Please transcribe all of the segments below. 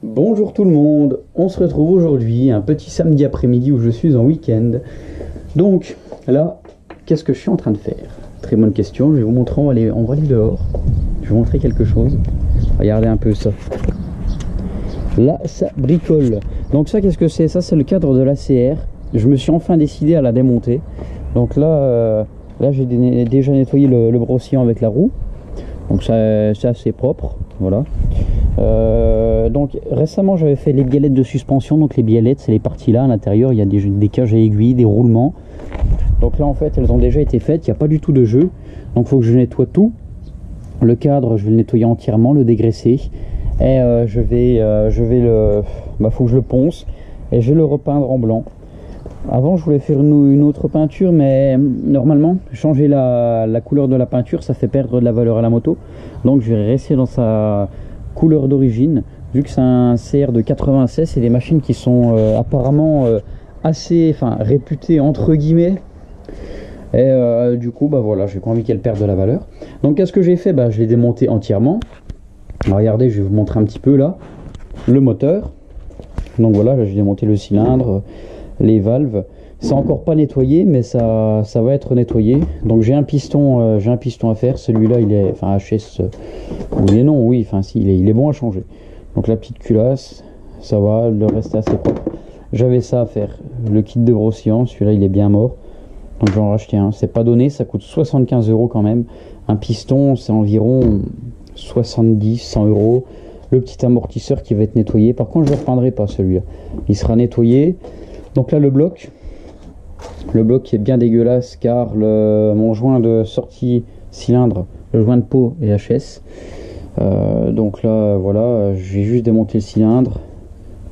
Bonjour tout le monde, on se retrouve aujourd'hui, un petit samedi après-midi où je suis en week-end. Donc là, qu'est-ce que je suis en train de faire? Très bonne question, je vais vous montrer, on va aller dehors. Je vais vous montrer quelque chose. Regardez un peu ça. Là, ça bricole. Donc ça, qu'est-ce que c'est? Ça, c'est le cadre de l'ACR. Je me suis enfin décidé à la démonter. Donc là, j'ai déjà nettoyé le brossillon avec la roue. Donc ça, c'est assez propre, voilà. Donc récemment j'avais fait les biellettes de suspension. Donc les biellettes, c'est les parties là à l'intérieur, il y a des cages à aiguilles, des roulements. Donc là en fait elles ont déjà été faites, il n'y a pas du tout de jeu. Donc il faut que je nettoie tout. Le cadre, je vais le nettoyer entièrement, le dégraisser. Et faut que je le ponce et je vais le repeindre en blanc. Avant je voulais faire une autre peinture, mais normalement changer la couleur de la peinture ça fait perdre de la valeur à la moto. Donc je vais rester dans sa couleur d'origine, vu que c'est un CR de 96. C'est des machines qui sont apparemment assez réputées entre guillemets. Et du coup voilà, j'ai pas envie qu'elle perde de la valeur. Donc qu'est-ce que j'ai fait? Je l'ai démonté entièrement. Alors, regardez, je vais vous montrer un petit peu là le moteur. Donc voilà, là j'ai démonté le cylindre, les valves. C'est encore pas nettoyé, mais ça va être nettoyé. Donc j'ai un piston à faire. Celui-là il est HS, il est bon à changer. Donc la petite culasse, ça va, le reste est assez propre. J'avais ça à faire, le kit de brossillon, celui-là il est bien mort, donc j'en rachetais un. C'est pas donné, ça coûte 75 € quand même. Un piston c'est environ 70-100 €. Le petit amortisseur qui va être nettoyé. Par contre je ne repeindrai pas celui-là, il sera nettoyé. Donc là le bloc qui est bien dégueulasse, car mon joint de sortie cylindre, le joint de pot est HS. Donc là voilà, j'ai juste démonté le cylindre.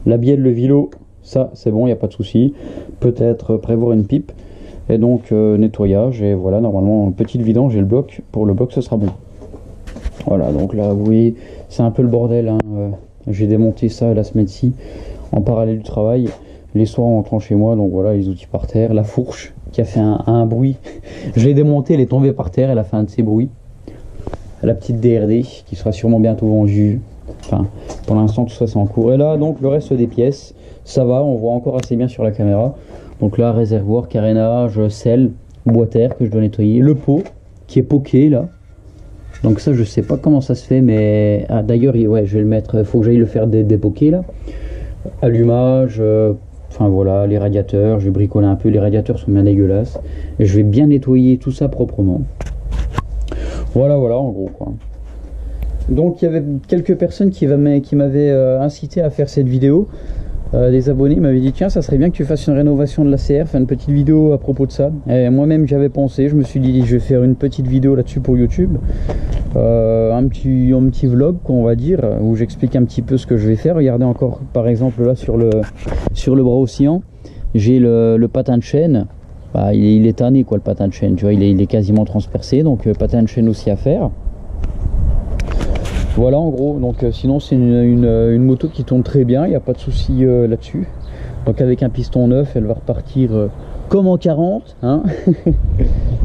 La bielle, le vilo, ça c'est bon, il n'y a pas de souci. Peut-être prévoir une pipe. Et donc nettoyage, et voilà, normalement un petit vidange et le bloc. Pour le bloc ce sera bon. Voilà, donc là vous voyez, c'est un peu le bordel, hein. J'ai démonté ça la semaine-ci en parallèle du travail. Les soirs en rentrant chez moi, donc voilà, les outils par terre, la fourche qui a fait un bruit. Je l'ai démontée, elle est tombée par terre, elle a fait un de ces bruits. La petite DRD qui sera sûrement bientôt vendue. Enfin, pour l'instant tout ça c'est en cours. Et là donc le reste des pièces, ça va, on voit encore assez bien sur la caméra. Donc là, réservoir, carénage, sel, boîte air que je dois nettoyer. Le pot qui est poqué là. Donc ça je sais pas comment ça se fait, mais d'ailleurs ouais, je vais le mettre, faut que j'aille le faire dépoquer là. Allumage, voilà, les radiateurs, je vais bricoler un peu, les radiateurs sont bien dégueulasses. Et je vais bien nettoyer tout ça proprement. Voilà en gros quoi. Donc il y avait quelques personnes qui m'avaient incité à faire cette vidéo. Des abonnés m'avaient dit tiens, ça serait bien que tu fasses une rénovation de la CR, faire une petite vidéo à propos de ça. Et moi-même j'avais pensé, je me suis dit je vais faire une petite vidéo là-dessus pour YouTube, un petit vlog qu'on va dire, où j'explique un petit peu ce que je vais faire. Regardez encore par exemple là sur le bras oscillant, j'ai le patin de chaîne. Il est tanné quoi, le patin de chaîne, tu vois, il est quasiment transpercé, donc patin de chaîne aussi à faire. Voilà en gros, donc sinon c'est une moto qui tourne très bien, il n'y a pas de souci là-dessus. Donc avec un piston neuf, elle va repartir comme en 40, hein.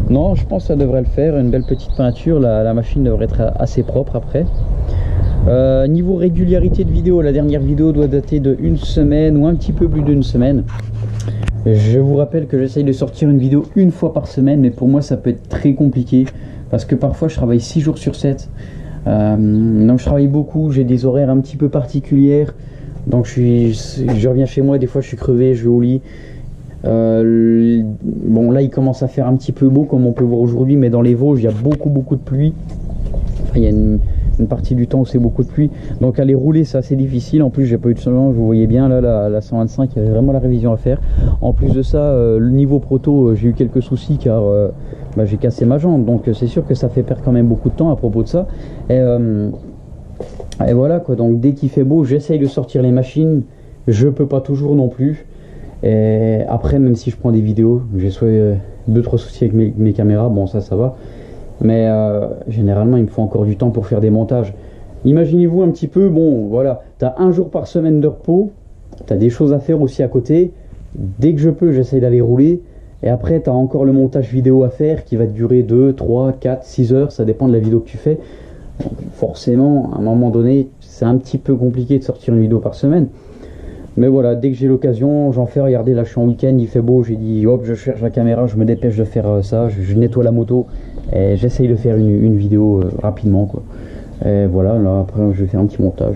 Non, je pense que ça devrait le faire, une belle petite peinture, la machine devrait être assez propre après. Niveau régularité de vidéo, la dernière vidéo doit dater de 1 semaine ou un petit peu plus d'une semaine. Je vous rappelle que j'essaye de sortir une vidéo une fois par semaine, mais pour moi ça peut être très compliqué, parce que parfois je travaille 6 jours sur 7. Donc je travaille beaucoup, j'ai des horaires un petit peu particulières, donc je reviens chez moi, des fois je suis crevé, je vais au lit. Bon là il commence à faire un petit peu beau comme on peut voir aujourd'hui, mais dans les Vosges il y a beaucoup de pluie. Il y a une partie du temps où c'est beaucoup de pluie, donc aller rouler c'est assez difficile. En plus j'ai pas eu de changement, vous voyez bien là la 125, il y avait vraiment la révision à faire. En plus de ça, le niveau proto, j'ai eu quelques soucis car j'ai cassé ma jambe, donc c'est sûr que ça fait perdre quand même beaucoup de temps à propos de ça. Et voilà quoi, donc dès qu'il fait beau j'essaye de sortir les machines, je peux pas toujours non plus. Et après, même si je prends des vidéos, j'ai soit 2-3 soucis avec mes caméras, bon ça va, mais généralement il me faut encore du temps pour faire des montages. Imaginez-vous un petit peu, bon voilà, tu as un jour par semaine de repos, tu as des choses à faire aussi à côté. Dès que je peux, j'essaye d'aller rouler. Et après, tu as encore le montage vidéo à faire qui va te durer 2, 3, 4, 6 heures, ça dépend de la vidéo que tu fais. Donc, forcément, à un moment donné, c'est un petit peu compliqué de sortir une vidéo par semaine. Mais voilà, dès que j'ai l'occasion, j'en fais. Regardez, là je suis en week-end, il fait beau, j'ai dit hop, je cherche la caméra, je me dépêche de faire ça, je nettoie la moto et j'essaye de faire une vidéo rapidement quoi. Et voilà, là après je vais faire un petit montage.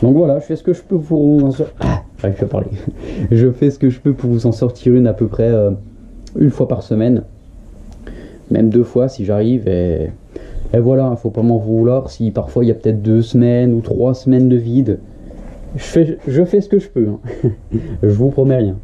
Donc voilà, je fais ce que je peux pour vous en sortir. J'arrive plus à parler. Je fais ce que je peux pour vous en sortir une à peu près une fois par semaine. Même 2 fois si j'arrive. Et voilà, faut pas m'en vouloir si parfois il y a peut-être 2 semaines ou 3 semaines de vide. Je fais ce que je peux. Hein. Je vous promets rien.